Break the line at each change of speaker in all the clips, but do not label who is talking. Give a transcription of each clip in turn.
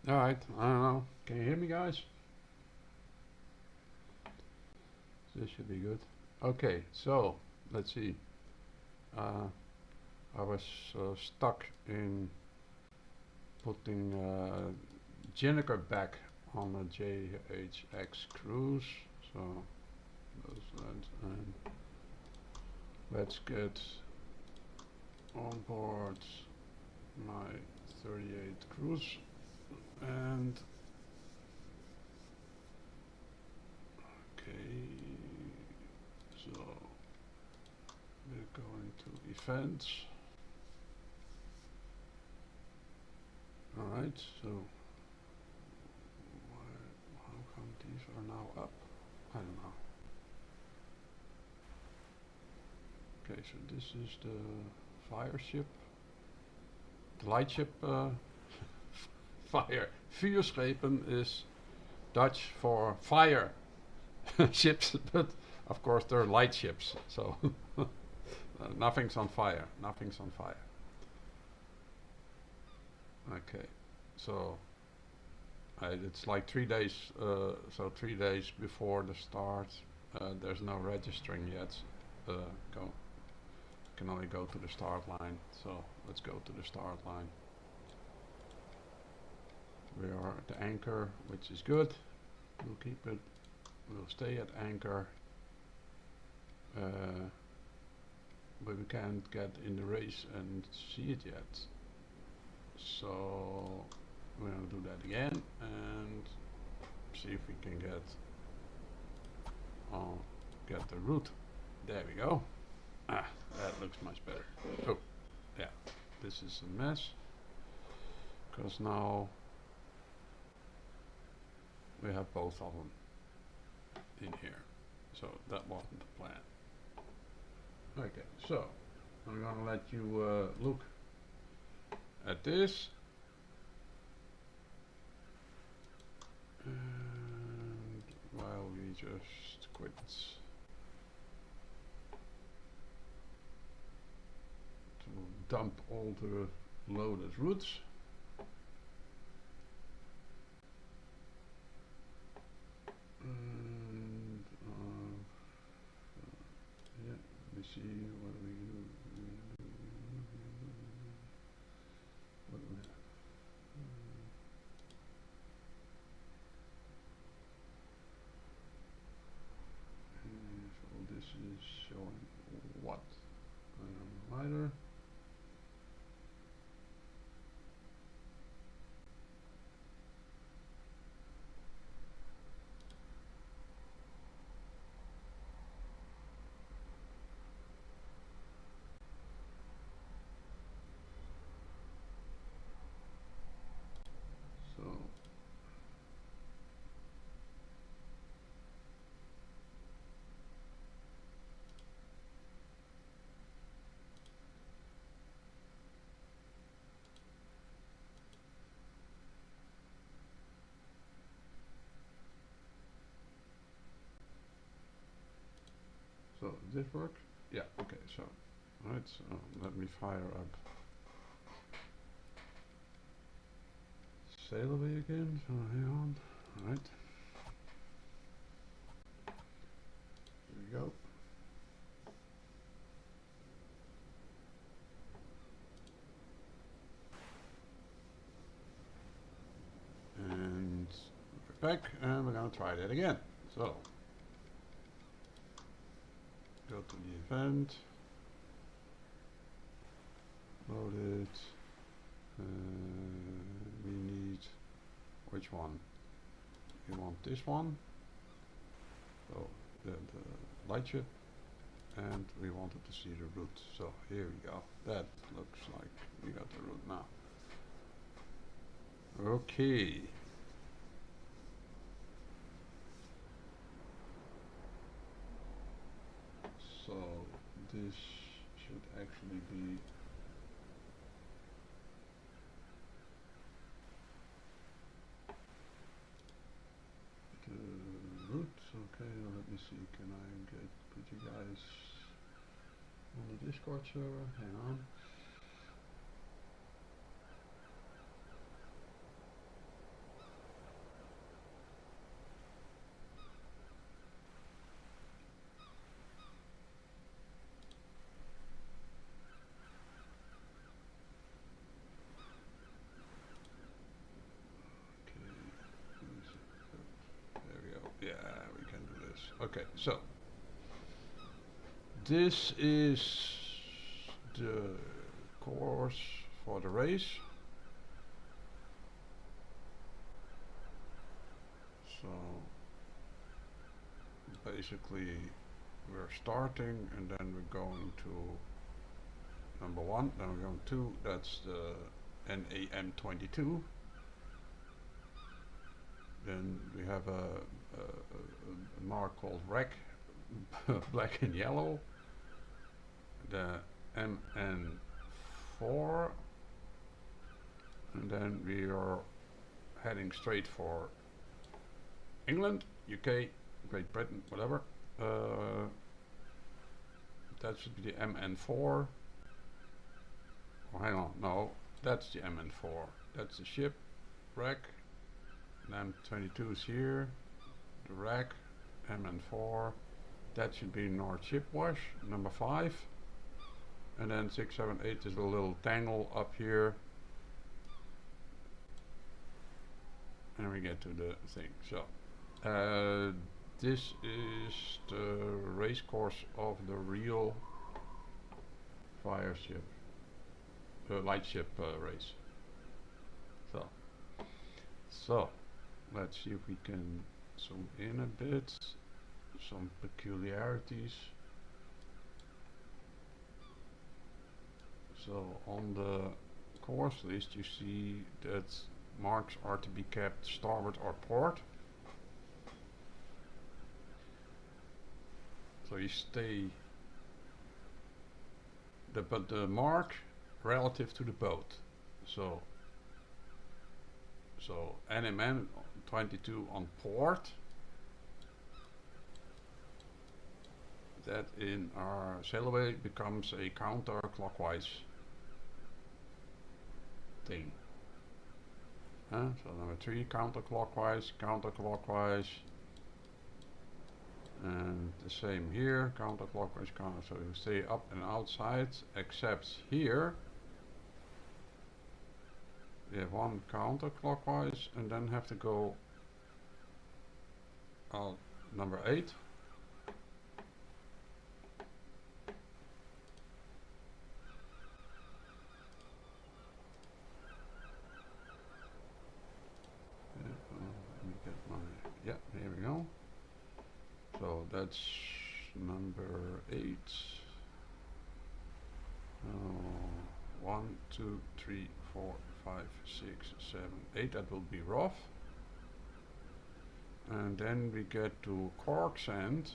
Alright, I don't know. Can you hear me, guys? This should be good. Okay, so let's see. I was stuck in putting Jennifer back on a JHX cruise. So and let's get on board my 38 cruise and okay, so we're going to events. Alright, so how come these are now up? I don't know. Okay, so this is the fire ship. The lightship fire. Vuurschepen is Dutch for fire ships, but of course they're light ships, so nothing's on fire. Nothing's on fire. Okay, so it's like 3 days. So 3 days before the start. There's no registering yet. Can only go to the start line. So let's go to the start line. We are at the anchor, which is good. We'll keep it. We'll stay at anchor. But we can't get in the race and see it yet. So we're gonna do that again and see if we can get the route. There we go. Ah, that looks much better. Oh, yeah, this is a mess because now we have both of them in here. So that wasn't the plan. Okay, so I'm gonna let you look at this. And while we just quit to dump all the loaded routes. And yeah, let me see what we do. What do we have? So this is showing what? Lighter. So did this work? Yeah, okay, so alright, so let me fire up sail away again, so hang on. Alright. Here we go. And we're back and we're gonna try that again. So go to the event, load it, we need, which one? We want this one, so the light ship, and we wanted to see the route, so here we go. That looks like we got the route now. Okay. So this should actually be the route. Okay, let me see. Can I put you guys on the Discord server? Hang on. Okay, so this is the course for the race. So basically we're starting and then we're going to number 1, then we're going 2, that's the NAM22. Then we have a mark called REC, black and yellow, the MN4, and then we are heading straight for England, UK, Great Britain, whatever. That should be the MN4. Oh, hang on, no, that's the MN4. That's the ship, REC. M22 is here, the REC, MN4. That should be North Ship Wash, number 5. And then 6, 7, 8 is a little tangle up here. And we get to the thing. So, this is the race course of the real fire ship, lightship race. So, let's see if we can zoom in a bit. Some peculiarities. So on the course list you see that marks are to be kept starboard or port. So you stay but the mark relative to the boat. So NMN 22 on port. That in our sailaway becomes a counterclockwise thing. So number 3, counterclockwise, counterclockwise, and the same here, counterclockwise, so you stay up and outside, except here we have one counterclockwise and then have to go out number 8. Yeah, here we go. So that's number 8. 1, 2, 3, 4, 5, 6, 7, 8. That will be rough. And then we get to cork sand.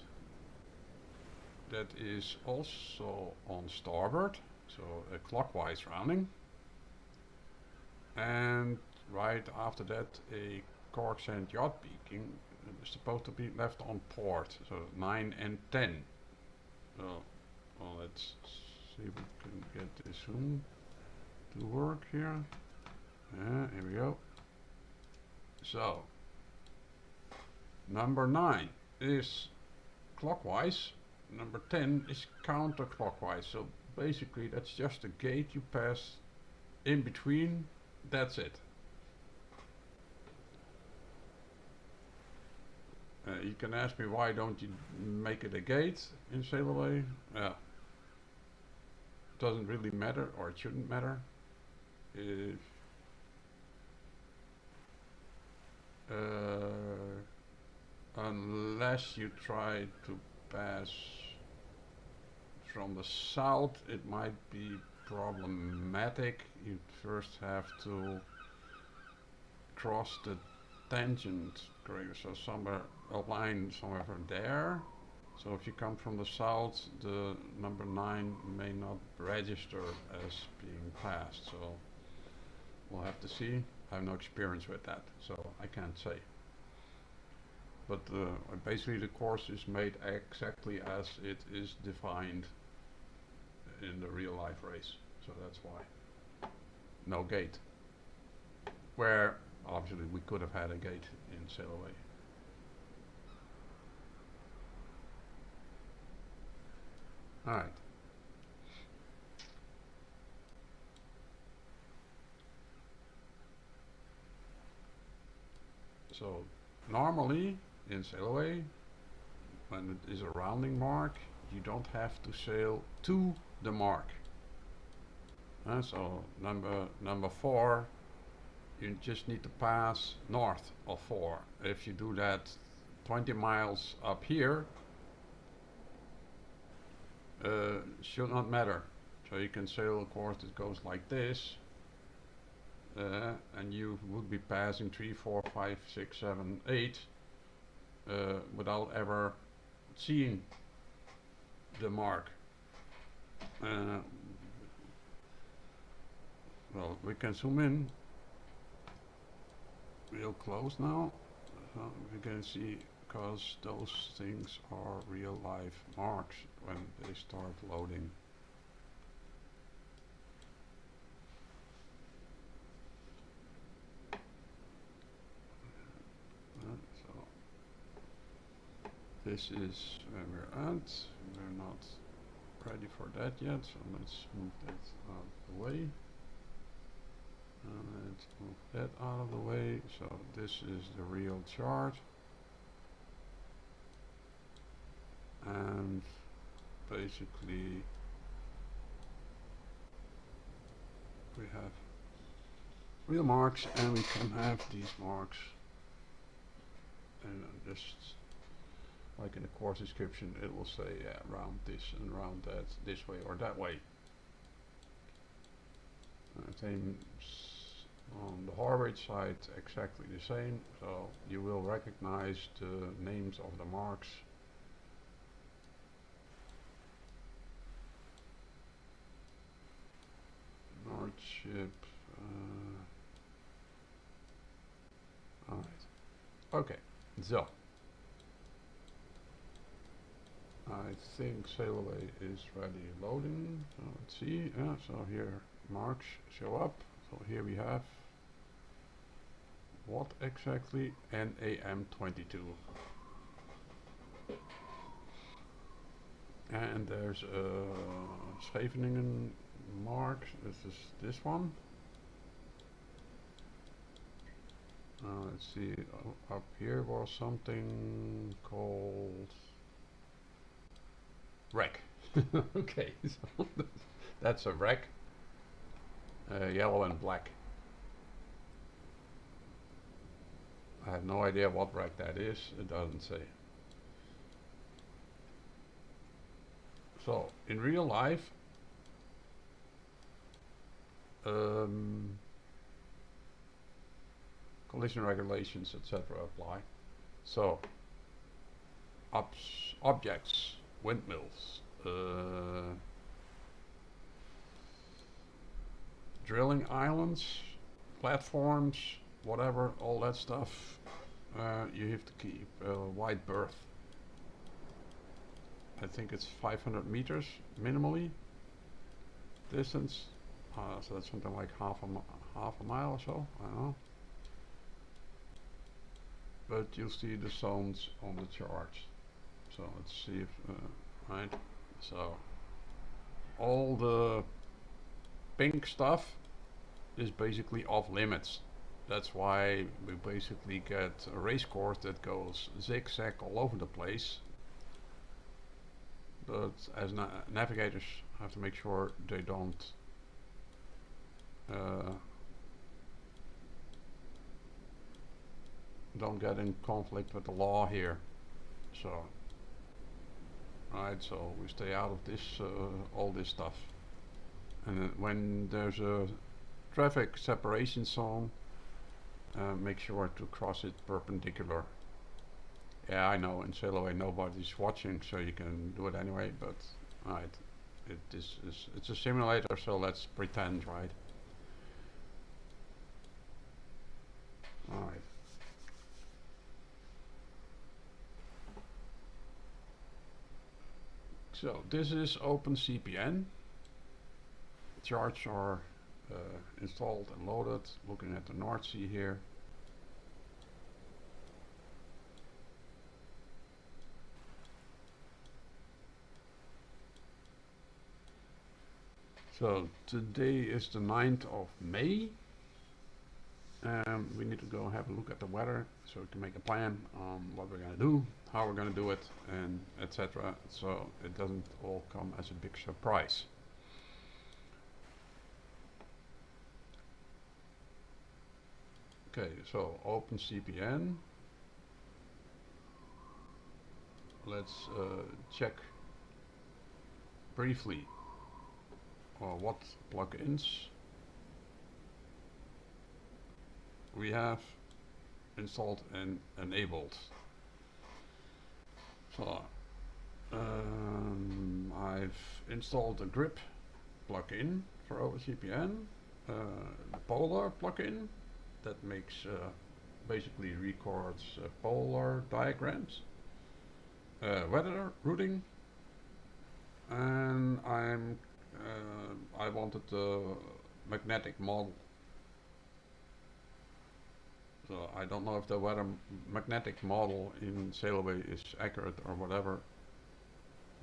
That is also on starboard, so a clockwise rounding. And right after that, a cork sand yacht beacon is supposed to be left on port, so 9 and 10. So, well, let's see if we can get this zoom to work here. Yeah, here we go. So, number 9 is clockwise, number 10 is counterclockwise. So basically that's just a gate you pass in between, that's it. You can ask me why don't you make it a gate in sailaway. Doesn't really matter, or it shouldn't matter. If unless you try to pass from the south, it might be problematic. You first have to cross the tangent, so somewhere a line somewhere from there. So if you come from the south, the number 9 may not register as being passed. So we'll have to see. I have no experience with that, so I can't say. But basically the course is made exactly as it is defined in the real life race. So that's why. No gate. Where obviously we could have had a gate in sailaway. Alright. So normally in sailaway when it is a rounding mark, you don't have to sail to the mark. So number 4, you just need to pass north of 4. If you do that 20 miles up here, should not matter. So you can sail a course that goes like this, and you would be passing 3, 4, 5, 6, 7, 8 without ever seeing the mark. Well, we can zoom in real close now, so we can see, because those things are real life marks when they start loading. So this is where we're at. We're not ready for that yet, so let's move that out of the way. Let's move that out of the way. So this is the real chart, and basically we have real marks, and we can have these marks, and just like in the course description it will say, yeah, round this and round that, this way or that way. Same on the Harvard side, exactly the same, so you will recognize the names of the marks. North ship. Alright. Okay, so I think sail away is ready loading. So let's see. Yeah, so here marks show up. So here we have what exactly? NAM22. And there's a Scheveningen mark. This is this one. Let's see. Up here was something called wreck. Okay, so that's a wreck. Yellow and black. I have no idea what wreck that is. It doesn't say. So in real life, collision regulations, etc. apply. So objects, windmills, drilling islands, platforms, whatever, all that stuff, you have to keep a wide berth. I think it's 500 meters minimally distance, so that's something like half a mile or so, I don't know. But you'll see the zones on the charts. So let's see if, right, so all the pink stuff is basically off limits. That's why we basically get a race course that goes zigzag all over the place. But as navigators have to make sure they don't get in conflict with the law here. So right, so we stay out of this all this stuff. And when there's a traffic separation zone, make sure to cross it perpendicular. Yeah, I know in sail away nobody's watching, so you can do it anyway, but right, it's a simulator, so let's pretend, right? Alright. So this is OpenCPN. Charts are installed and loaded, looking at the North Sea here. So today is the 9th of May. We need to go have a look at the weather so we can make a plan on what we're going to do, how we're going to do it, and etc. So it doesn't all come as a big surprise. Okay, so OpenCPN. Let's check briefly what plugins we have installed and enabled. So I've installed the grip plugin for OpenCPN, the polar plugin that makes basically records polar diagrams, weather routing, and I wanted the magnetic model. So I don't know if the weather magnetic model in Sailaway is accurate or whatever,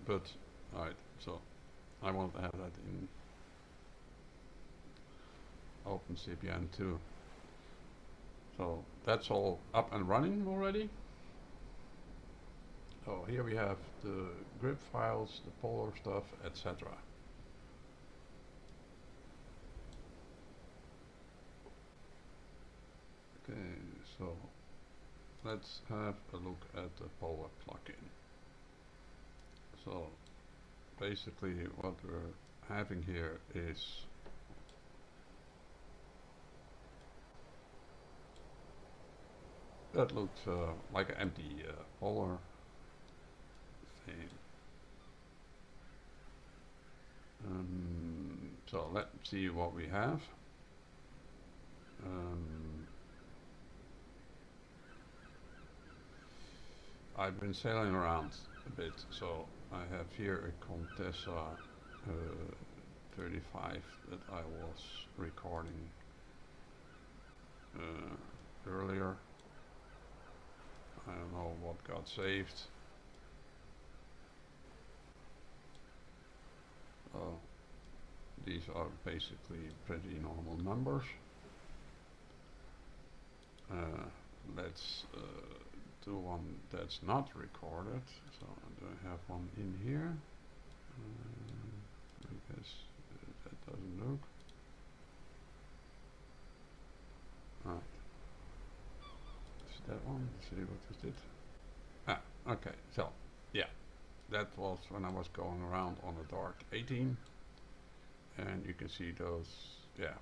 but alright, so I wanted to have that in OpenCPN too. So that's all up and running already. So here we have the grip files, the polar stuff, etc. Okay, so let's have a look at the polar plugin. So basically what we're having here is that looks like an empty polar thing. So let's see what we have. I've been sailing around a bit, so I have here a Contessa 35 that I was recording earlier. I don't know what got saved. These are basically pretty normal numbers. Let's do one that's not recorded. So do I have one in here? I guess that doesn't look. Alright. Is that one? Let's see what is it. Ah, okay. So, yeah. That was when I was going around on a dark 18. And you can see those, yeah.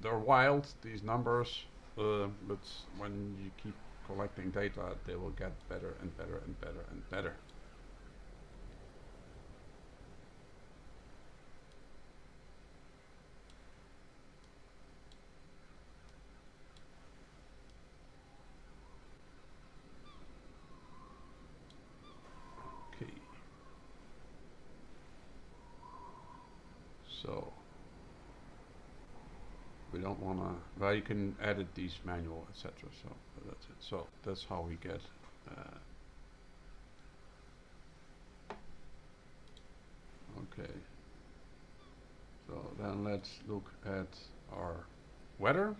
They're wild, these numbers. But when you keep collecting data, they will get better and better and better and better. Okay. So we don't want to, well, you can edit these manual, etc. So that's it. So that's how we get okay. So then let's look at our weather.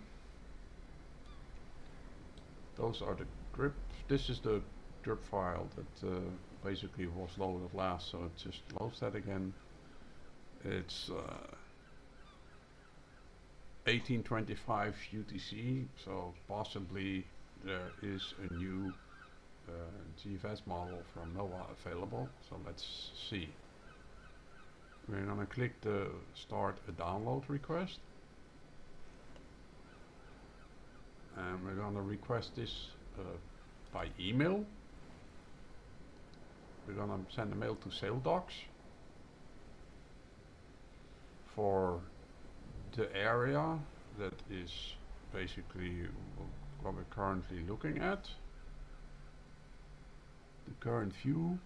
Those are the grip. This is the grip file that basically was loaded last, so it just loads that again. It's 1825 UTC, so possibly there is a new GFS model from NOAA available. So let's see. We're gonna click the start a download request, and we're gonna request this by email. We're gonna send a mail to SailDocs for the area that is basically what we're currently looking at. The current view.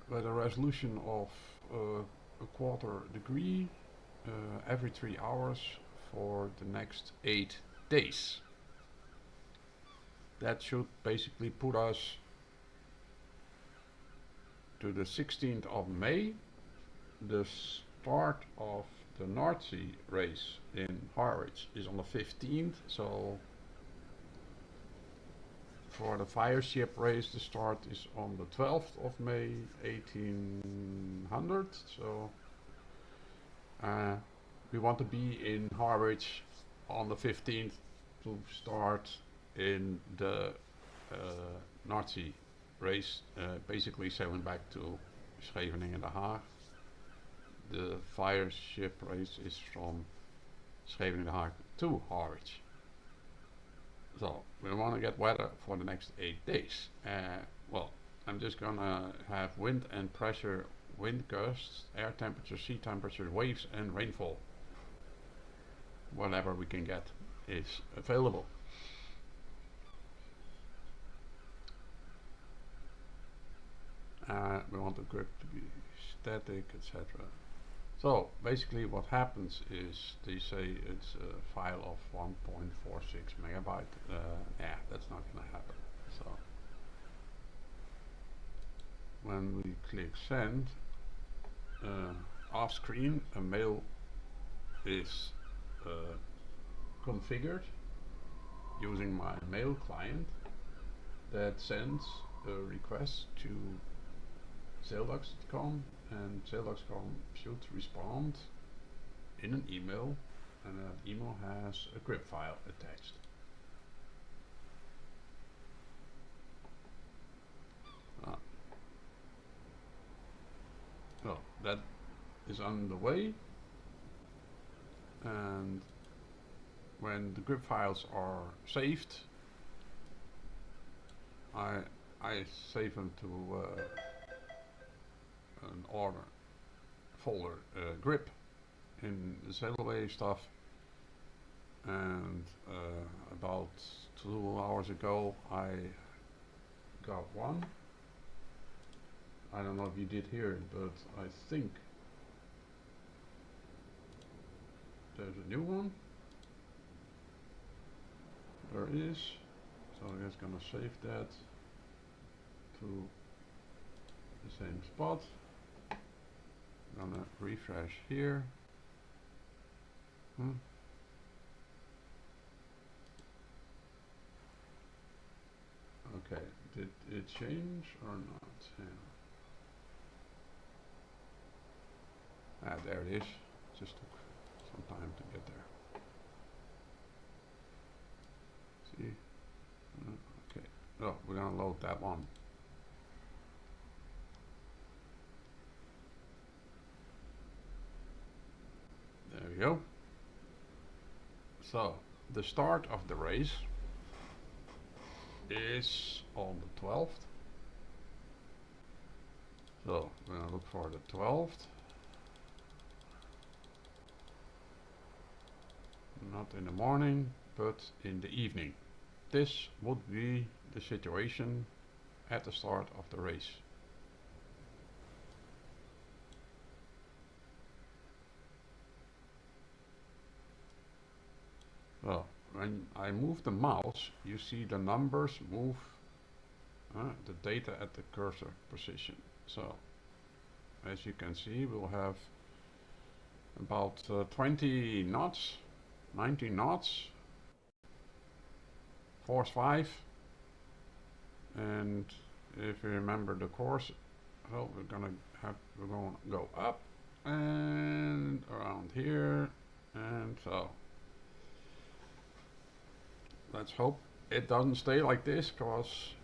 With a resolution of a 1/4 degree every 3 hours for the next 8 days. That should basically put us to the 16th of May the start of the North Sea race in Harwich is on the 15th, so for the Vuurschepen Race the start is on the 12th of May 1800, so we want to be in Harwich on the 15th to start in the North Sea race, basically sailing back to Scheveningen and The Hague. The Vuurschepen Race is from Scheveningen and The Hague to Harwich. So we want to get weather for the next 8 days. Well, I'm just gonna have wind and pressure, wind gusts, air temperature, sea temperature, waves and rainfall. Whatever we can get is available. We want the grip to be static, etc. So basically what happens is they say it's a file of 1.46 megabyte. Yeah, that's not gonna happen. So when we click send, off screen a mail is configured using my mail client that sends a request to saildocs.com, and saildocs.com should respond in an email, and that email has a grip file attached. So that is on the way, and when the grip files are saved, I save them to an order folder, grip in the sailaway stuff, and about 2 hours ago I got one. I don't know if you did hear it, but I think there's a new one. There is. So I'm just gonna save that to the same spot. I'm gonna refresh here. Okay, did it change or not? Yeah. Ah, there it is. Just took some time to get there. See? Okay. Oh, we're gonna load that one. There we go. So, the start of the race is on the 12th. So, we're gonna look for the 12th. Not in the morning, but in the evening. This would be the situation at the start of the race. Well, when I move the mouse, you see the numbers move the data at the cursor position. So, as you can see, we'll have about 20 knots, 19 knots, force 5, and if you remember the course, well, we're going to go up and around here, and so let's hope it doesn't stay like this, because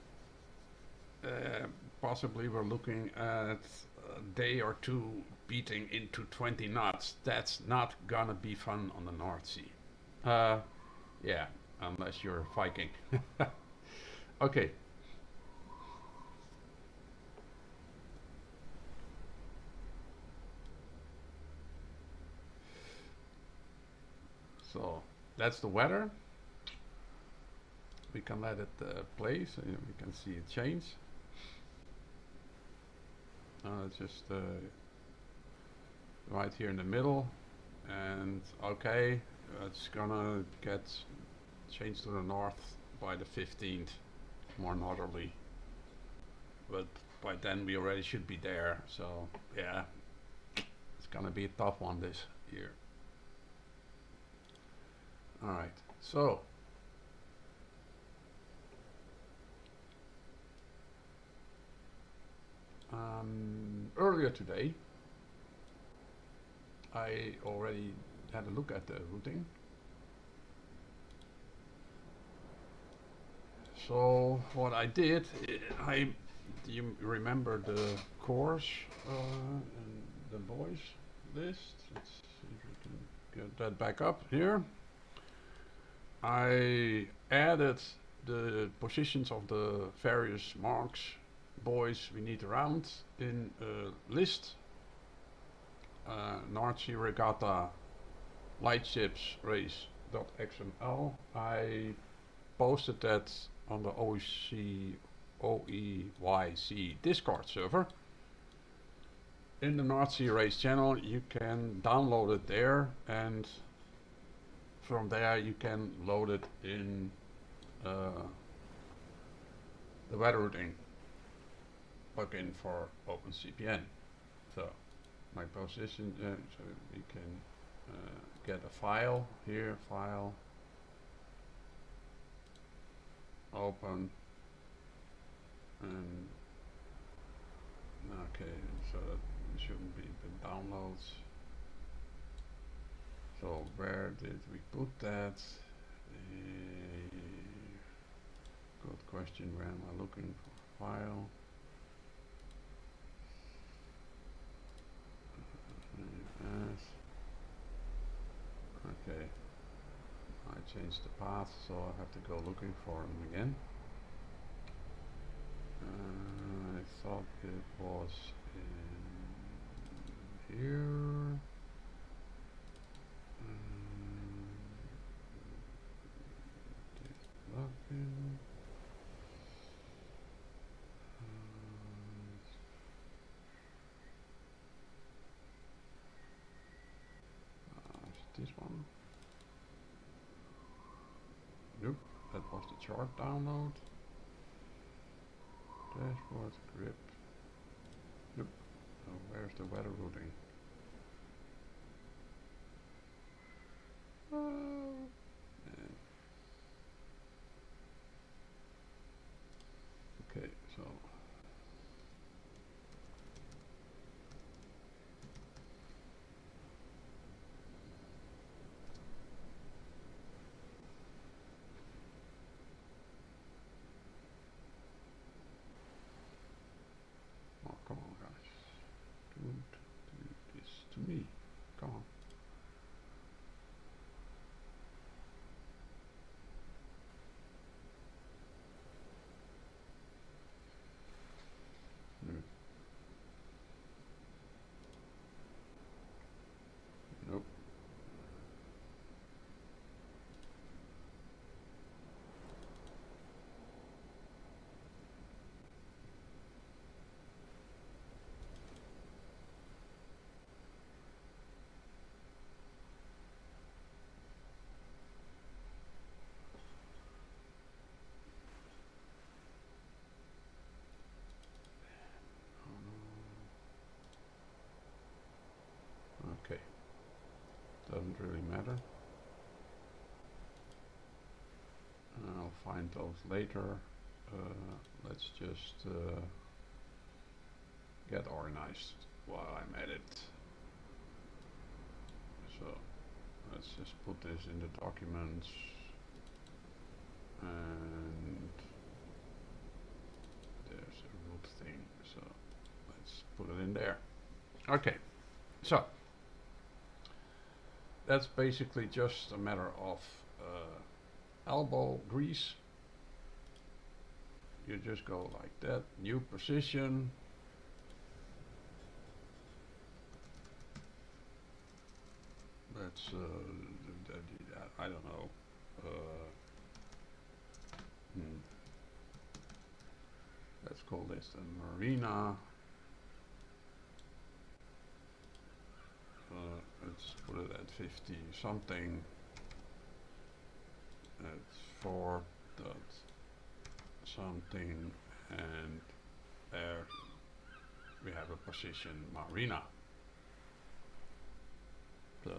possibly we're looking at a day or two beating into 20 knots. That's not gonna be fun on the North Sea. Yeah, unless you're Viking. Okay. So that's the weather. We can let it play so we can see it change. It's just right here in the middle, and okay, it's gonna get changed to the north by the 15th, more northerly, but by then we already should be there, so yeah, gonna be a tough one this year. Alright, so earlier today I already had a look at the routing. So what I did, you remember the course and the boys list? Let's see if we can get that back up here. I added the positions of the various marks, boys we need around in a list. Sea Reggatta Lightships Race.xml. I posted that on the OEYC Discord server. In the Sea Race channel you can download it there, and from there you can load it in the weatherrouting plugin for OpenCPN. So my position, so we can get a file here, file, open, and okay, so that shouldn't be the downloads. So where did we put that? Good question. Where am I looking for? File. Yes. Okay. I changed the path, so I have to go looking for them again. I thought it was in here. Login. Is this one? Nope, that was the chart download. Dashboard, grip. Nope. So where's the weather routing? Okay, so oh, come on, guys. Don't do this to me. Come on. Nope. Okay, doesn't really matter. I'll find those later. Let's just get organized while I'm at it. So let's just put this in the documents, and there's a root thing, so let's put it in there. Okay, so that's basically just a matter of elbow grease. You just go like that, new position. That's I don't know. Let's call this a marina. Let's put it at 50 something. That's 4 dot something, and there we have a position marina. So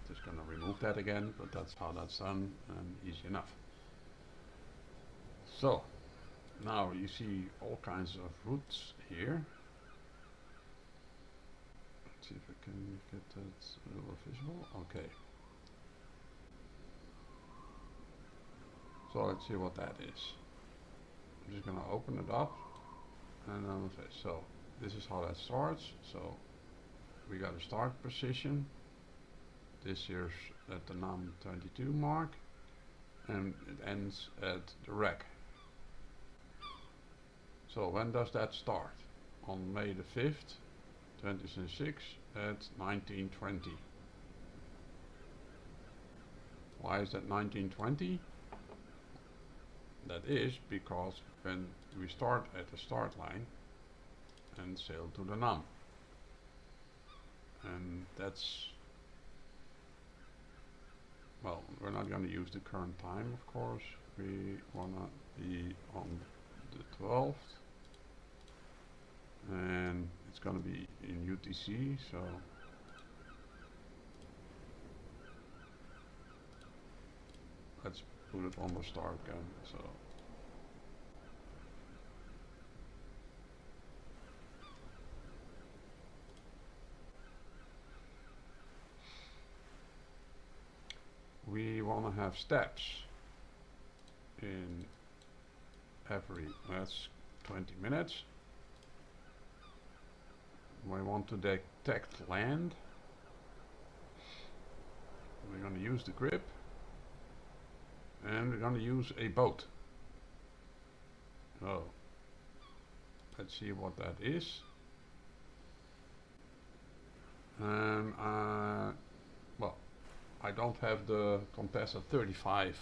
just gonna remove that again, but that's how that's done, and easy enough. So now you see all kinds of routes here. Let's see if I can get that a little visible. Okay. So let's see what that is. I'm just gonna open it up and then say, so this is how that starts. So we got a start position. This here's at the num 22 mark, and it ends at the rec. So when does that start? On May the 5th, 2006 at 1920. Why is that 1920? That is because when we start at the start line and sail to the num. And that's, well, we're not going to use the current time, of course. We want to be on the 12th. And it's going to be in UTC, so let's put it on the start gun. So we want to have steps in every, that's 20 minutes. We want to detect land. We're going to use the grip, and we're going to use a boat. So let's see what that is. And well, I don't have the Contessa 35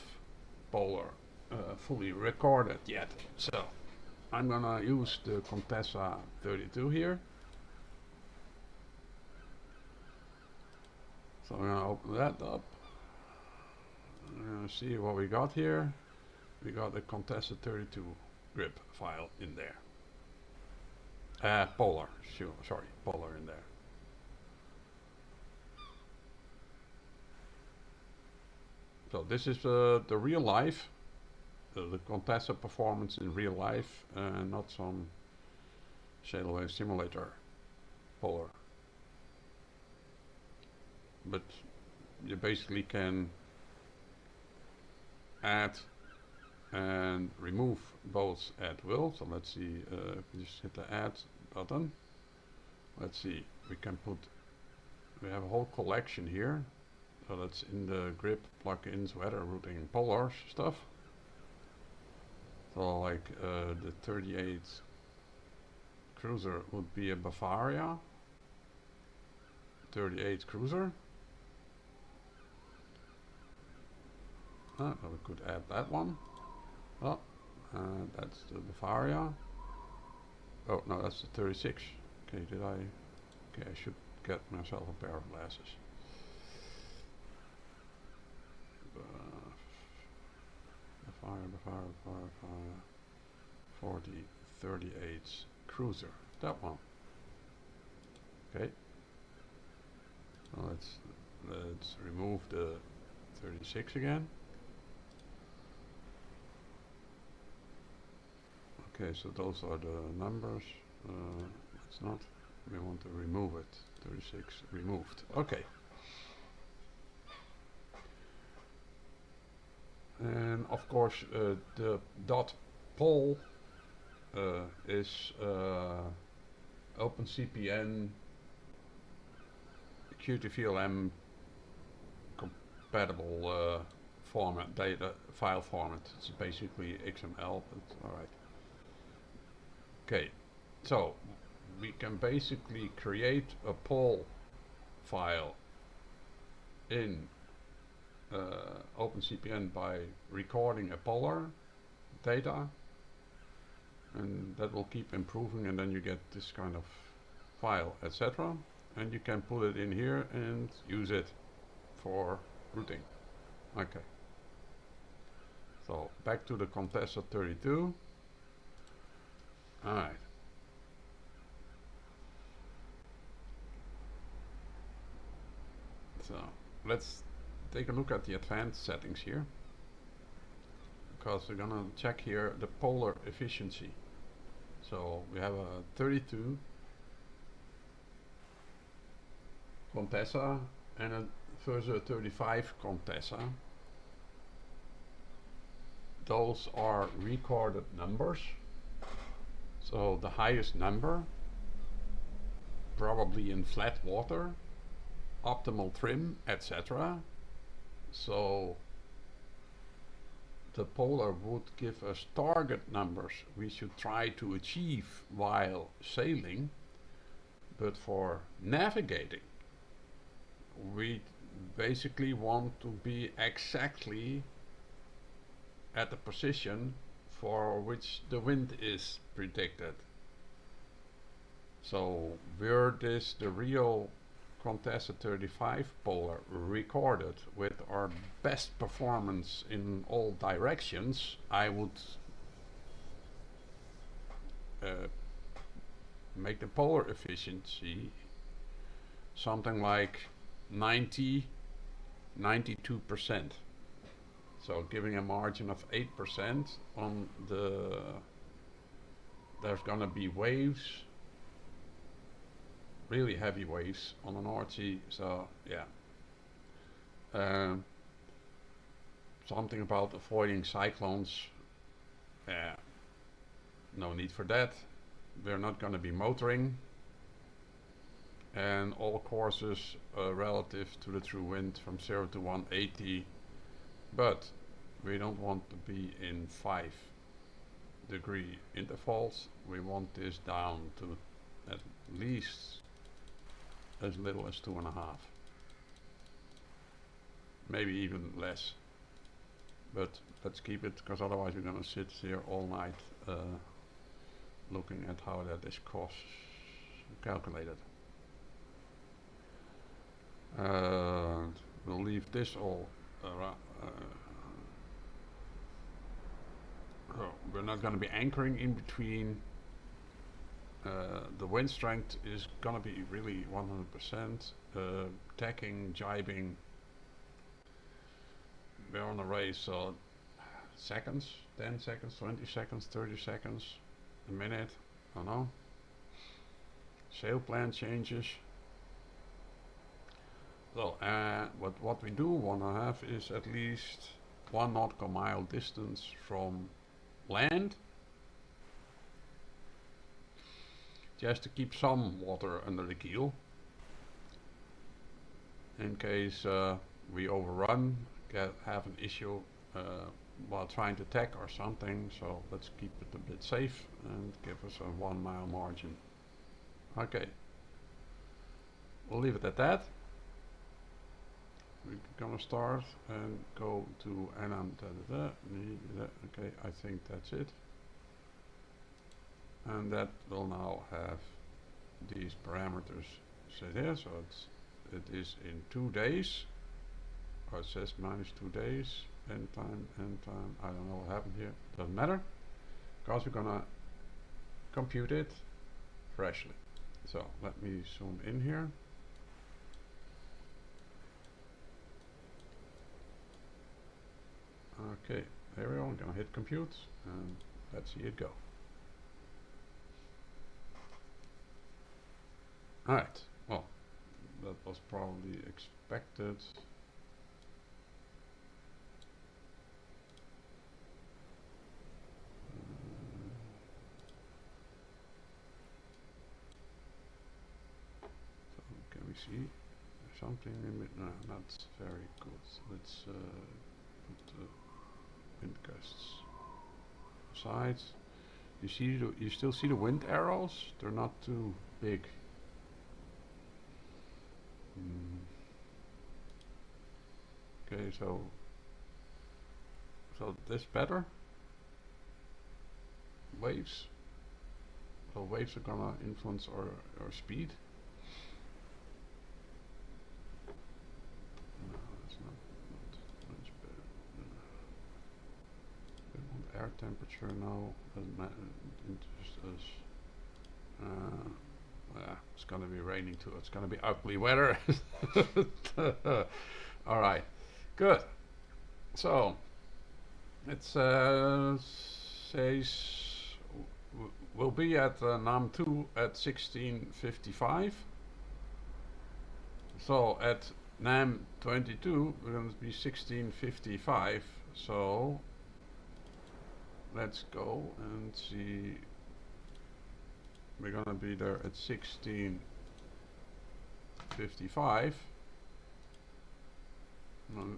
polar fully recorded yet, so I'm gonna use the Contessa 32 here. So I'm going to open that up. We're going to see what we got here. We got the Contessa 32 grip file in there. Polar, sure, sorry, polar in there. So this is the real life, the Contessa performance in real life, not some sailaway simulator polar. But you basically can add and remove boats at will. So let's see, just hit the add button. Let's see, we have a whole collection here. So that's in the grip plugins, weather routing, polar stuff. So like the 38 cruiser would be a Bavaria. 38 cruiser. We could add that one. Oh, that's the Bavaria. Oh no, that's the 36. Okay, okay, I should get myself a pair of glasses. Bavaria, 40, 38 cruiser. That one. Okay. So let's remove the 36 again. Okay, so those are the numbers. It's not. We want to remove it. 36 removed. Okay. And of course, the dot pol is OpenCPN QTVLM compatible format, data file format. It's basically XML, but alright. Okay, so we can basically create a pol file in OpenCPN by recording a polar data, and that will keep improving, and then you get this kind of file, etc. And you can put it in here and use it for routing. Okay. So back to the Contessa 32. Alright. So let's take a look at the advanced settings here, because we're gonna check here the polar efficiency. So we have a 32 Contessa and a further 35 Contessa. Those are recorded numbers. So the highest number, probably in flat water, optimal trim, etc. So the polar would give us target numbers we should try to achieve while sailing, but for navigating we basically want to be exactly at the position for which the wind is predicted. So were this the real Contessa 35 polar recorded with our best performance in all directions, I would make the polar efficiency something like 92%. So giving a margin of 8% on the, there's gonna be waves, really heavy waves on the North Sea, so yeah. Something about avoiding cyclones, no need for that. We're not gonna be motoring, and all courses relative to the true wind from 0 to 180, but we don't want to be in 5-degree intervals. We want this down to at least as little as 2.5, maybe even less, but let's keep it, because otherwise we're going to sit here all night looking at how that is calculated. We'll leave this all around. We're not going to be anchoring in between. The wind strength is going to be really 100%. Tacking, jibing, we're on a race, so seconds, 10 seconds, 20 seconds, 30 seconds, a minute, I don't know. Sail plan changes. So what we do want to have is at least 1 nautical mile distance from land, just to keep some water under the keel in case we overrun, have an issue while trying to tack or something. So let's keep it a bit safe and give us a 1 mile margin. Okay, we'll leave it at that. We're gonna start and go to okay, I think that's it. And that will now have these parameters set here, so it is in 2 days. Or it says -2 days, end time, I don't know what happened here, doesn't matter, because we're gonna compute it freshly. So let me zoom in here. Okay, there we go. I'm gonna hit compute and let's see it go. Alright, well, that was probably expected. So can we see something in it? No, not very good. Let's put the wind gusts aside. You still see the wind arrows? They're not too big. Okay, so this better? Waves. So waves are gonna influence our speed. No, that's not much better. We want air temperature now. Doesn't matter. Interest us. Yeah, let's gonna be raining too. It's gonna be ugly weather. All right, good. So it says we'll be at NAM2 at 16:55. So at NAM22 we're going to be 16:55. So let's go and see. We're going to be there at 16:55.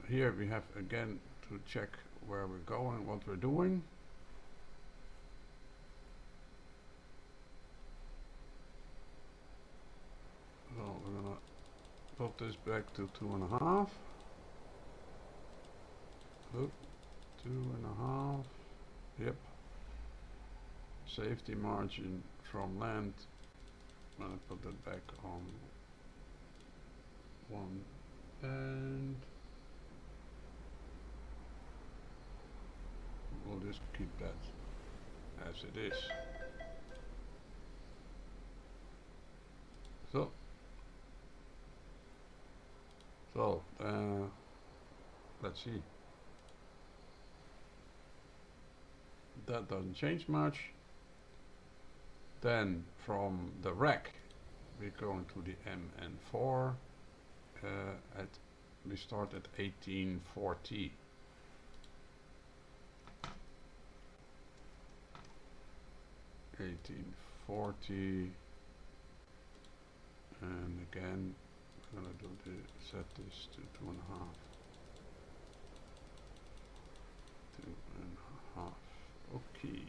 Here we have again to check where we're going, what we're doing. So we're gonna put this back to 2.5. Oop, 2.5. Yep. Safety margin from land. I'm gonna put that back on 1 and we'll just keep that as it is. So, let's see. That doesn't change much. Then from the rack, we're going to the MN4. We start at 1840. And again I'm gonna set this to 2.5. 2.5. Okay.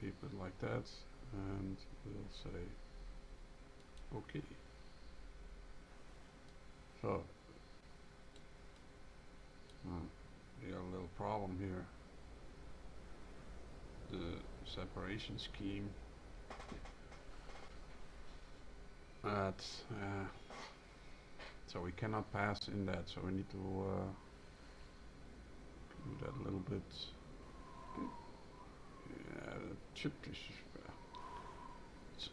Keep it like that and we'll say okay. So we got a little problem here. The separation scheme. So we cannot pass in that, so we need to do that a little bit. Yeah,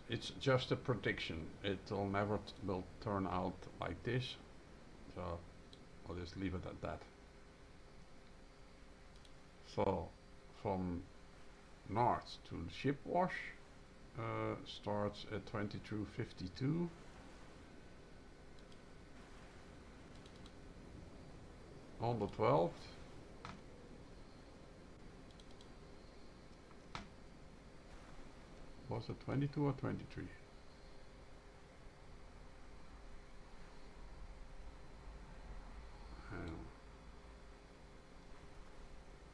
it's just a prediction. It'll never will turn out like this, so I'll just leave it at that. So from north to the ship wash starts at 22:52. On the 12th. Was it 22 or 23?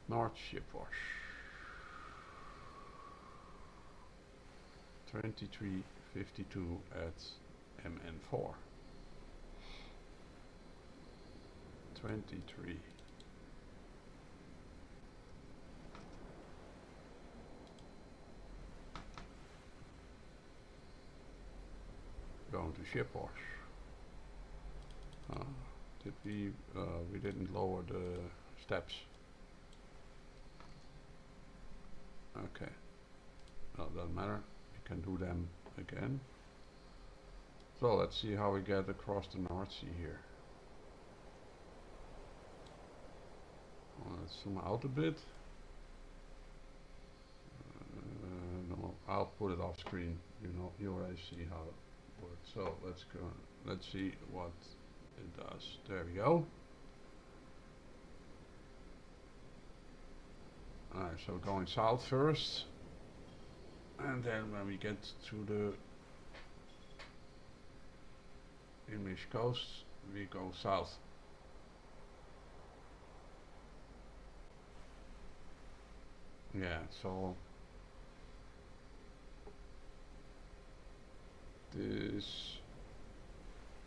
North ship wash. 23:52 at MN4. 23. Going to ship wash. Did we didn't lower the steps. Okay. Well, doesn't matter. We can do them again. So let's see how we get across the North Sea here. Let's zoom out a bit. No, I'll put it off screen. You know, you already see how it works. So let's go. Let's see what it does. There we go. Alright, so going south first, and then when we get to the English coast, we go south. Yeah, so this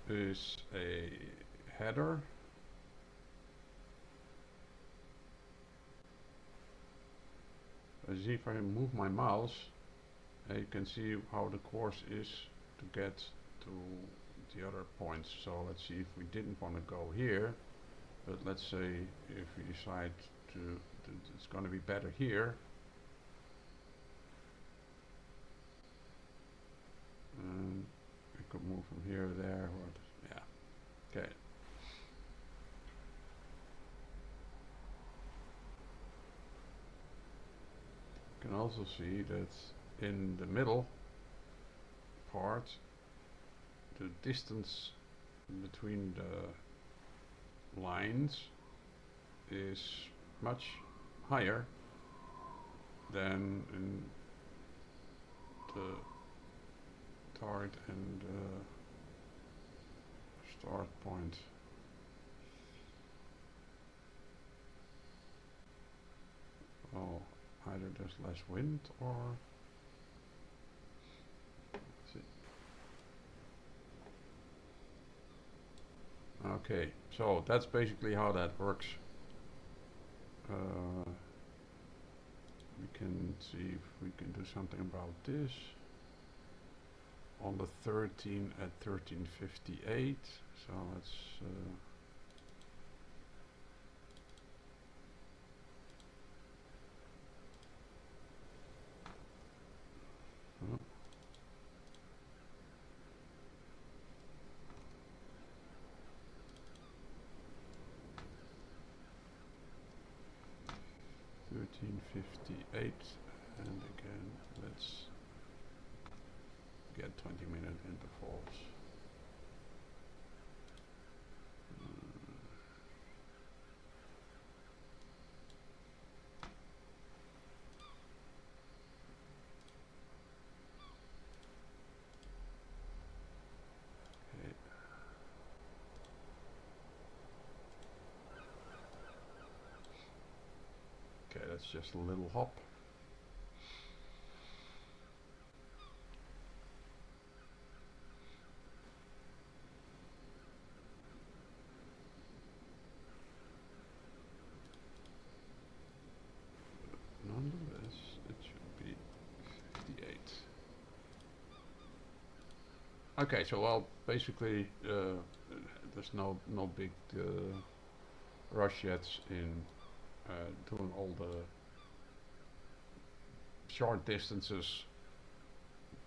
is a header. As if I move my mouse, you can see how the course is to get to the other points. So let's see if we didn't want to go here, but let's say if we decide to it's going to be better here. We here, there, what, yeah, okay. You can also see that in the middle part, the distance between the lines is much higher than in the start and start point. Oh, either there's less wind or let's see. Okay, so that's basically how that works. We can see if we can do something about this. On the 13 at 1358, so let's oh. $13.58, and again let's get 20-minute intervals. Okay, that's just a little hop. Nonetheless, it should be 58. Okay, so well, basically, there's no big rush yet in doing all the short distances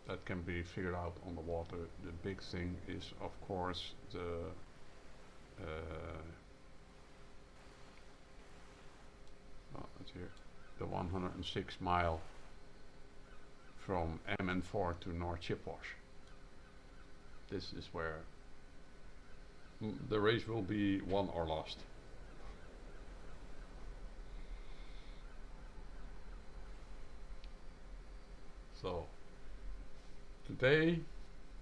that can be figured out on the water. The big thing is, of course, the it's here, the 106 mile from MN4 to North Chipwash. This is where the race will be won or lost. So today,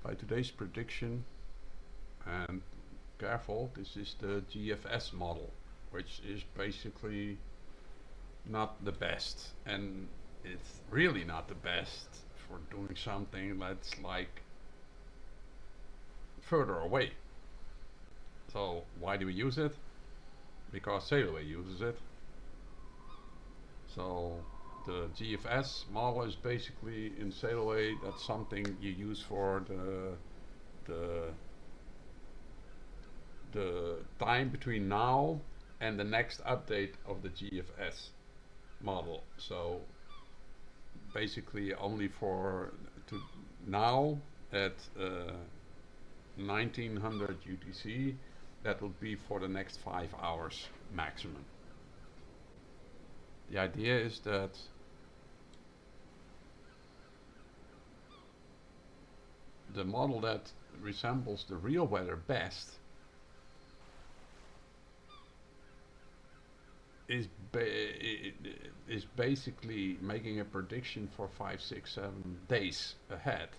by today's prediction, and careful, this is the GFS model, which is basically not the best, and it's really not the best for doing something that's like further away. So why do we use it? Because Sailaway uses it. So the GFS model is basically in Sailaway, that's something you use for the time between now and the next update of the GFS model. So basically only for now at 1900 UTC, that will be for the next 5 hours maximum. The idea is that the model that resembles the real weather best is basically making a prediction for 5, 6, 7 days ahead.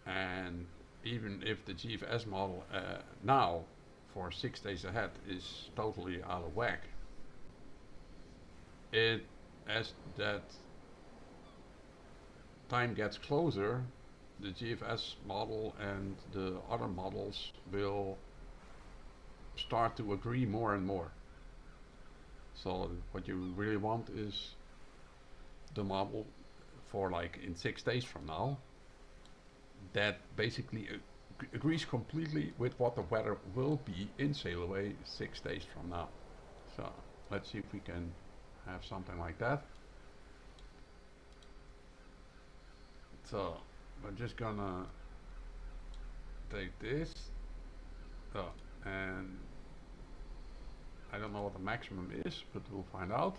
And even if the GFS model now for 6 days ahead is totally out of whack, as that time gets closer, the GFS model and the other models will start to agree more and more. So what you really want is the model for like in 6 days from now that basically agrees completely with what the weather will be in Sailaway 6 days from now. So let's see if we can have something like that. So we're just gonna take this. Oh, and I don't know what the maximum is, but we'll find out.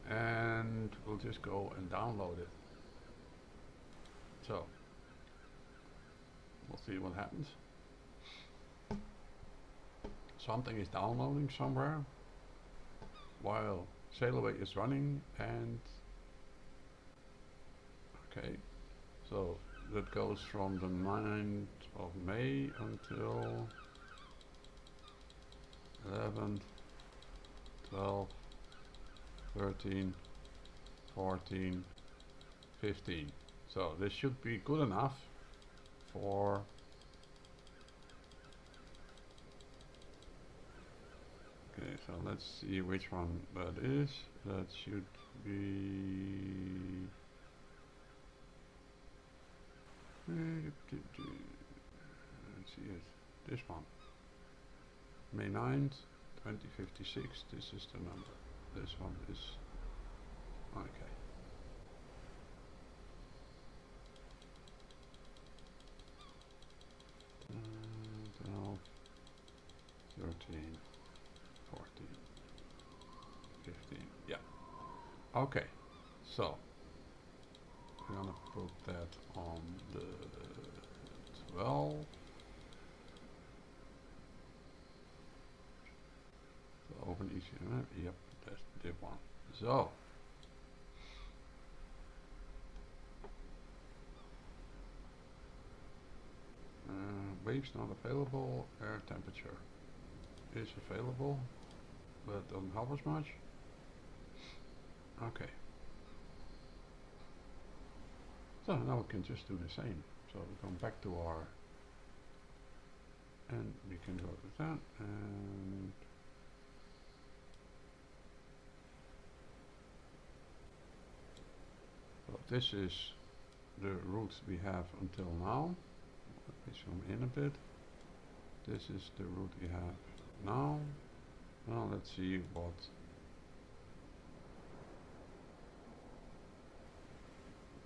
And we'll just go and download it. So, we'll see what happens. Something is downloading somewhere while Sailaway is running, and okay, so that goes from the 9th of May until 11, 12, 13, 14, 15. So this should be good enough for okay, so let's see which one that is. That should be let's see it. This one. May 9th, 2056. This is the number. This one is okay. 12, 13, 14, 15. Yeah. Okay. So we're gonna put that on the 12. So open ECMF. Yep, that's the one. So waves not available. Air temperature is available, but doesn't help us much. Okay. So now we can just do the same. So we come back to our, and we can go to that, and so this is the route we have until now. Let me zoom in a bit. This is the route we have now. Now let's see what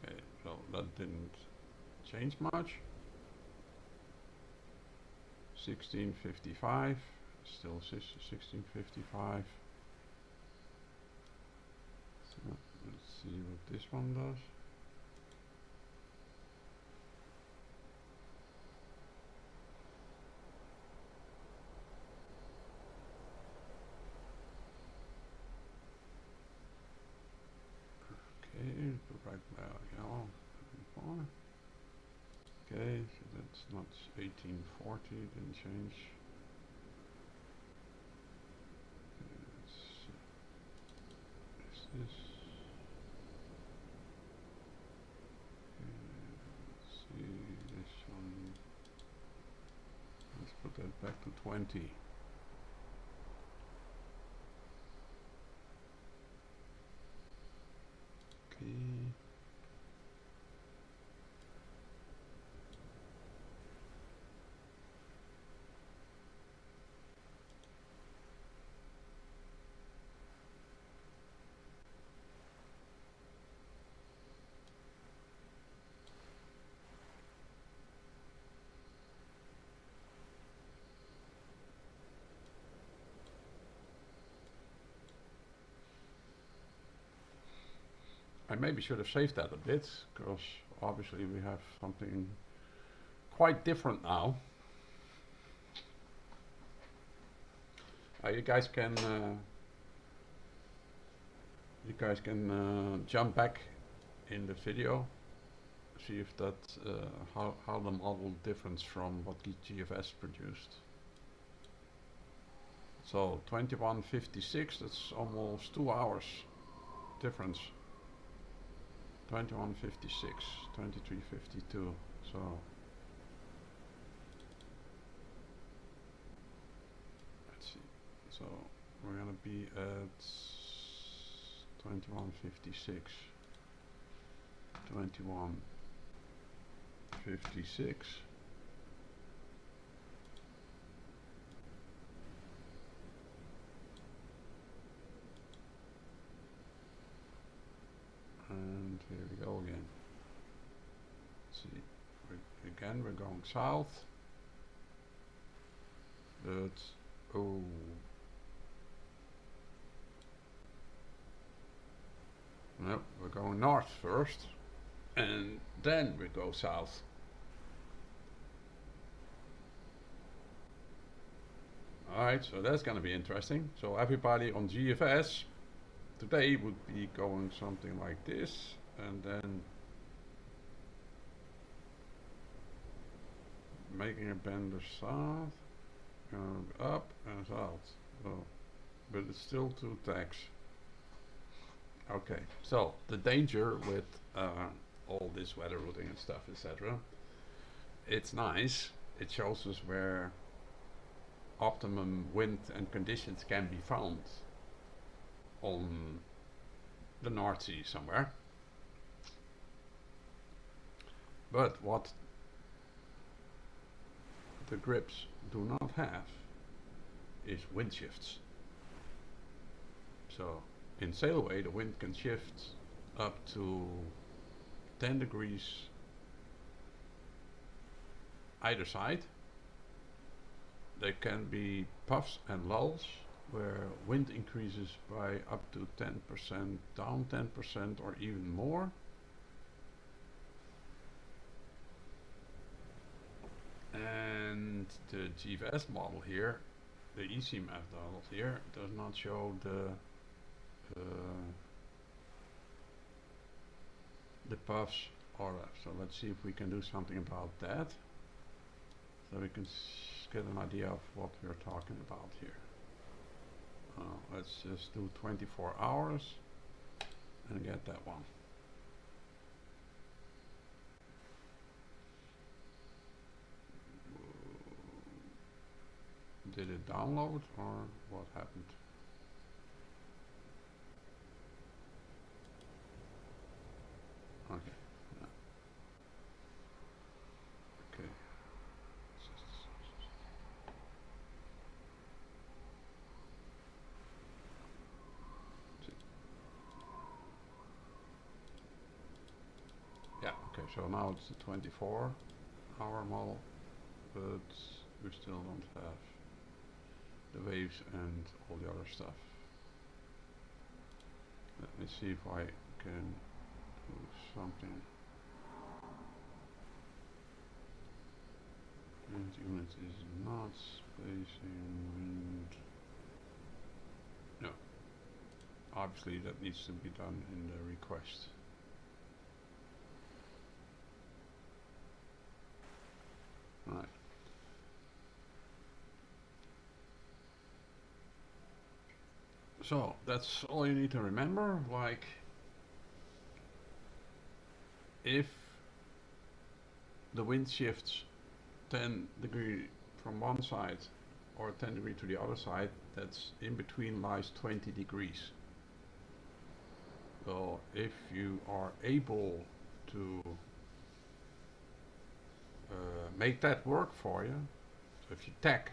okay, so that didn't change much. 1655, still 1655. So let's see what this one does. Right now, yellow. Okay, so that's not 1840, didn't change. Is this? Let's see this one. Let's put that back to 20. I maybe should have saved that a bit, because obviously we have something quite different now. You guys can jump back in the video, see if that how the model differs from what GFS produced. So 2156, that's almost 2 hours difference. 2156, 2352. So let's see. So we're gonna be at 2156. 2156. And here we go again. Let's see, again we're going south, but oh, no, we're going north first and then we go south. Alright, so that's gonna be interesting. So everybody on GFS today would be going something like this, and then making a bend south, up and south. So, but it's still 2 tags. Okay, so the danger with all this weather routing and stuff, etc. It's nice. It shows us where optimum wind and conditions can be found on the North Sea somewhere. But what the grips do not have is wind shifts. So in sailaway the wind can shift up to 10 degrees either side. There can be puffs and lulls where wind increases by up to 10%, down 10% or even more. And the GFS model here, the ECMF model here, does not show the puffs or so let's see if we can do something about that, so we can get an idea of what we're talking about here. Let's just do 24 hours and get that one. Did it download or what happened? Okay. No. Okay. Yeah, okay, so now it's the 24-hour model, but we still don't have the waves and all the other stuff. Let me see if I can do something. And unit is not spacing wind. No. Obviously that needs to be done in the request. Right. So that's all you need to remember. Like, if the wind shifts 10 degrees from one side or 10 degrees to the other side, that's in between lies 20 degrees. So if you are able to make that work for you, so if you tack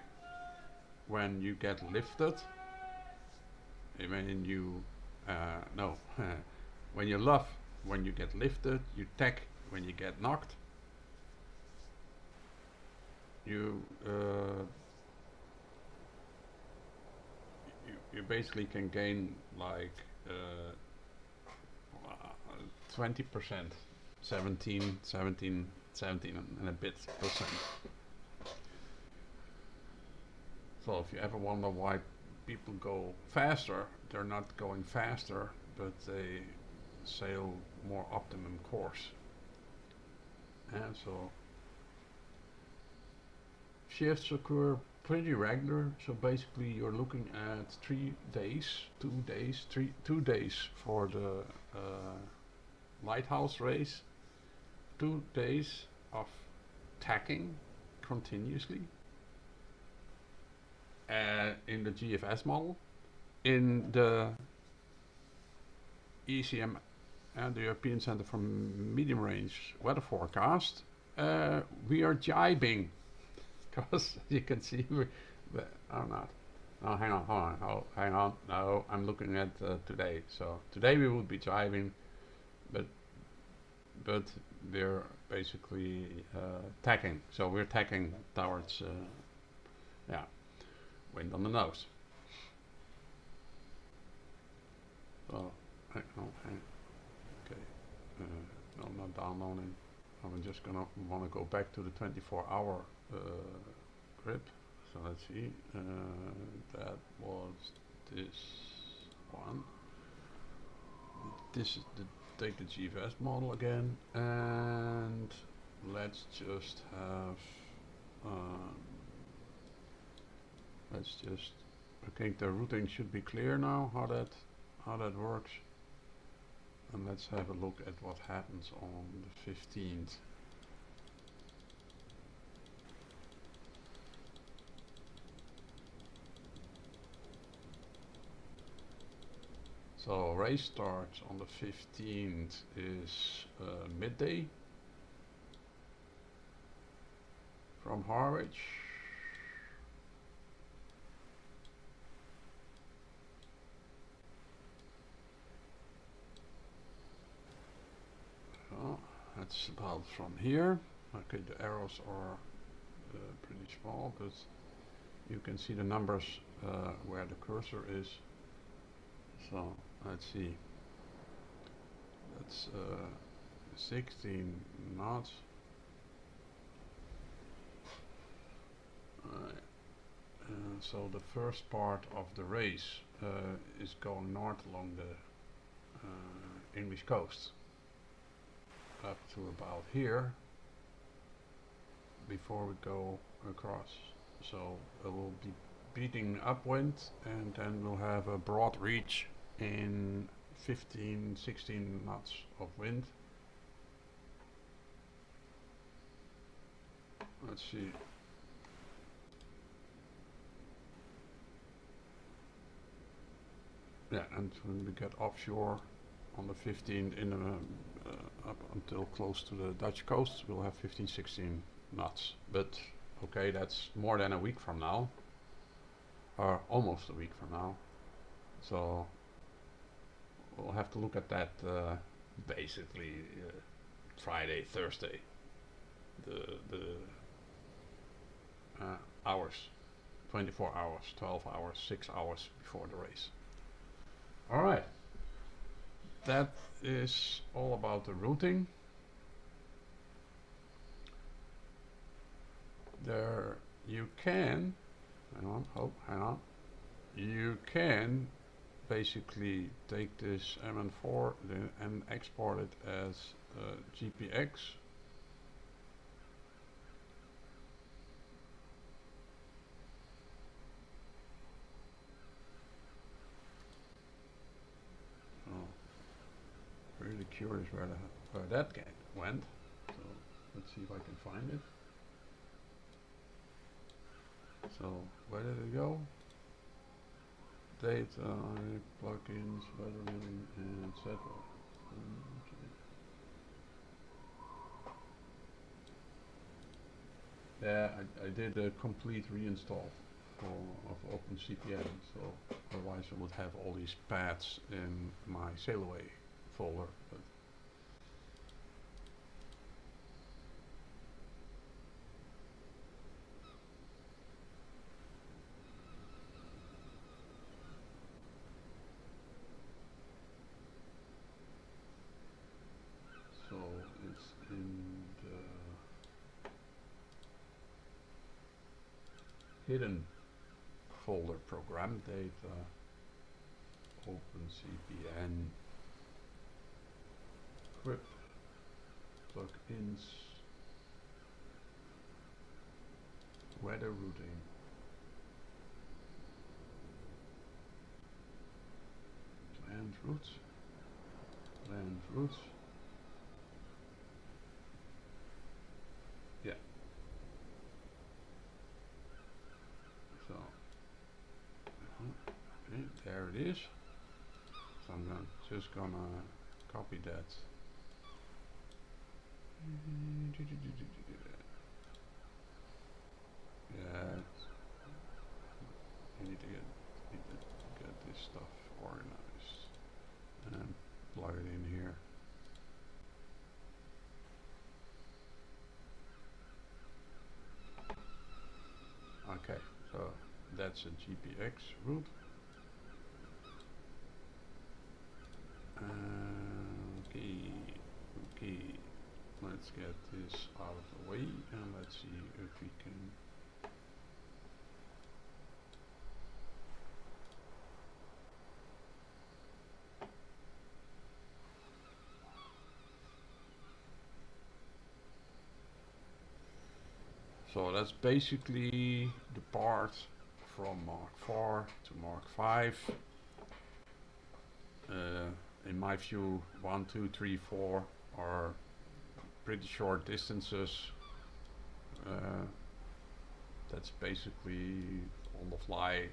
when you get lifted, when you no when you luff when you get lifted, you tack when you get knocked, you you basically can gain like 20%, 17 and a bit percent. So if you ever wonder why people go faster, they're not going faster, but they sail more optimum course. And so shifts occur pretty regular, so basically you're looking at 3 days, 2 days, 2 days for the lighthouse race, 2 days of tacking continuously in the GFS model. In the ECM and the European Center for Medium Range Weather Forecast, we are jibing, because you can see I'm not. No, hang on, hold on, hang on. No, I'm looking at today. So today we would be jibing, but we're basically tacking. So we're tacking towards, yeah, wind on the nose. So, okay, no, I'm not downloading. I'm just gonna want to go back to the 24-hour grip. So let's see, that was this one. This is the, take the GFS model again, and let's just have, let's just, I think the routing should be clear now, how that works. And let's have a look at what happens on the 15th. So race starts on the 15th is midday from Harwich. So that's about from here. Okay, the arrows are pretty small, but you can see the numbers where the cursor is. So let's see, that's 16 knots. So the first part of the race is going north along the English coast up to about here before we go across. So it will be beating upwind, and then we'll have a broad reach in 15-16 knots of wind. Let's see. Yeah, and when we get offshore on the 15th in up until close to the Dutch coast, we'll have 15-16 knots. But okay, that's more than a week from now, or almost a week from now. So we'll have to look at that basically Friday, Thursday, the hours, 24 hours, 12 hours, 6 hours before the race. All right, that is all about the routing. There you can, hang on, you can basically take this MN4 and export it as GPX. Really curious where that went. So let's see if I can find it. So where did it go? Data, plugins, weatherrouting, and etc. Yeah, I did a complete reinstall of OpenCPN, so otherwise I would have all these paths in my sail away folder. But so it's in the hidden folder, program data, OpenCPN, script, plugins, weather routing, land routes, yeah. So, okay, there it is. So I'm just gonna copy that. Yeah, you need to get this stuff organized and plug it in here. Okay, so that's a GPX route. Okay, let's get this out of the way and let's see if we can. So that's basically the part from Mark 4 to Mark 5. In my view, 1, 2, 3, 4 are pretty short distances. That's basically on the fly.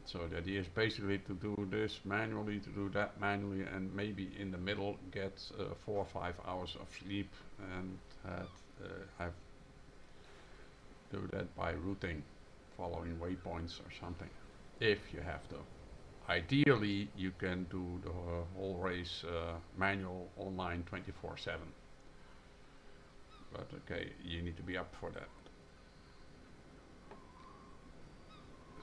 So the idea is basically to do this manually, to do that manually, and maybe in the middle get 4 or 5 hours of sleep and have do that by routing, following waypoints or something, if you have to. Ideally, you can do the whole race manual online 24/7. But okay, you need to be up for that.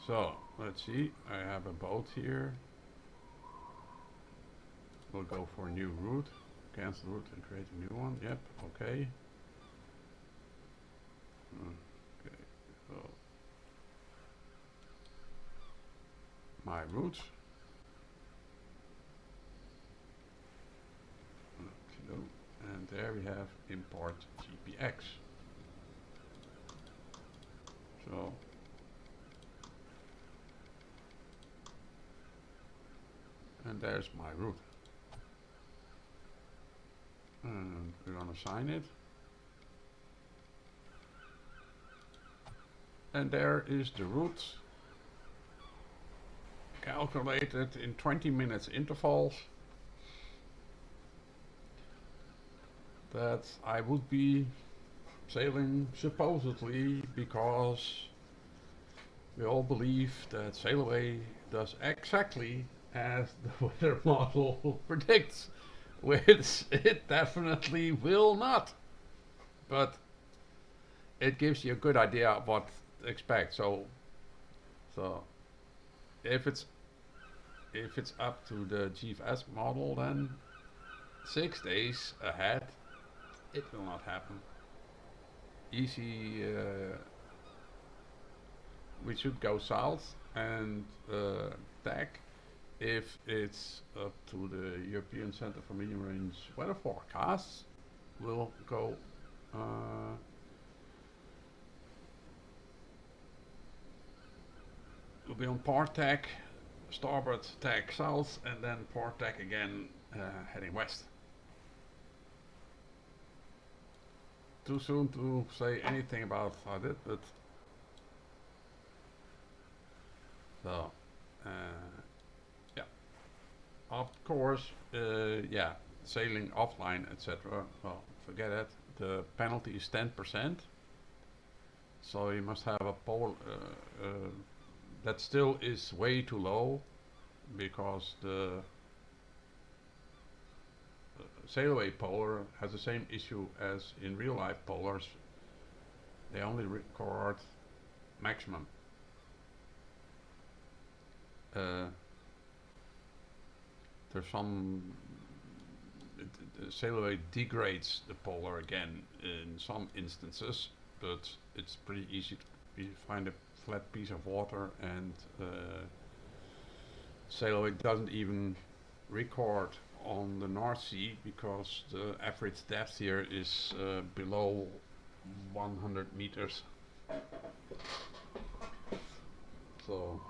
So, let's see, I have a boat here. We'll go for a new route. Cancel route and create a new one. Yep, okay. Okay, so my routes. And there we have import GPX. So and there's my route. And we're going to assign it. And there is the route calculated in 20 minutes intervals that I would be sailing supposedly, because we all believe that Sail Away does exactly as the weather model predicts, which it definitely will not. But it gives you a good idea of what to expect. So if it's up to the GFS model, then 6 days ahead it will not happen. Easy, we should go south and tag if it's up to the European Center for Medium Range Weather Forecasts. We'll go we'll be on port tag, starboard tag south, and then port tag again, heading west. Too soon to say anything about how that, but so yeah, of course, yeah, sailing offline, etc. Well, forget it. The penalty is 10%, so you must have a pole. That still is way too low, because the Sail Away polar has the same issue as in real life polars. They only record maximum. There's some Sail Away degrades the polar again in some instances, but it's pretty easy to find a flat piece of water, and Sail Away doesn't even record on the North Sea, because the average depth here is below 100 meters. So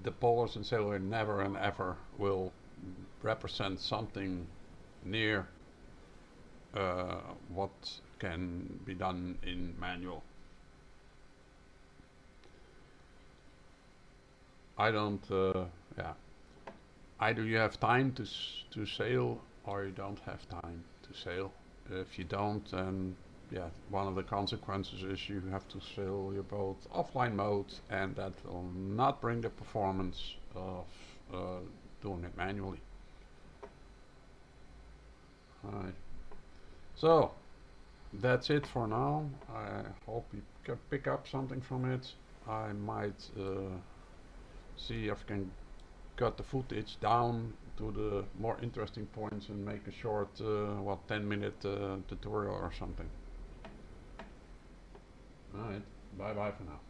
the polars in Sail Away never and ever will represent something near what can be done in manual. I don't, yeah. Either you have time to sail, or you don't have time to sail. If you don't, then yeah, one of the consequences is you have to sail your boat offline mode, and that will not bring the performance of doing it manually. Right. So that's it for now. I hope you can pick up something from it. I might see if I can cut the footage down to the more interesting points and make a short, 10-minute tutorial or something. Alright, bye bye for now.